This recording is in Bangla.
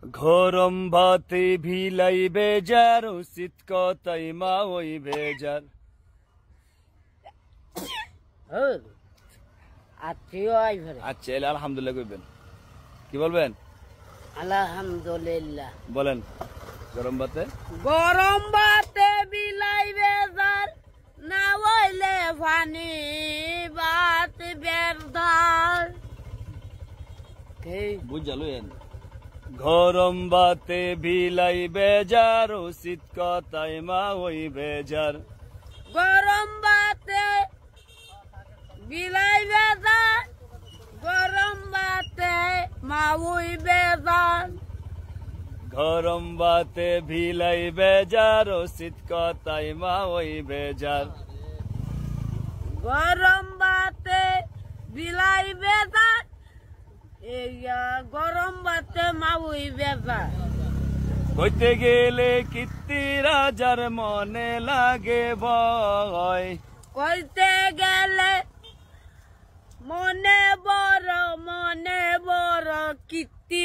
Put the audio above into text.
গরম ভাতে ভিলাই বেজার উচিত কথাই মা ওই বেজার। আচ্ছা এলে আলহামদুলিল্লাহ কইবেন। কি বলবেন? আলহামদুলিল্লাহ বলেন। গরম ভাতে বিলাই বেজার না হইলে পানি ভাত বেরদার। বুঝালেন। গরম ভাতে ভিলাই বেজার উচিত কথাই মা ওই বেজার। গরম ভাতে বিলাই বেজার, গরম ভাতে মাউই বেজার। গরম ভাতে ভিলাই বেজার উচিত কথাই মা ওই বেজার। গরম ভাতে বিলাই বেজার, গরম ভাতে মাউই বেজার। কইতে গেলে কীর্তি রাজার মনে লাগে ভয়। কইতে গেলে মনে বড় কীর্তি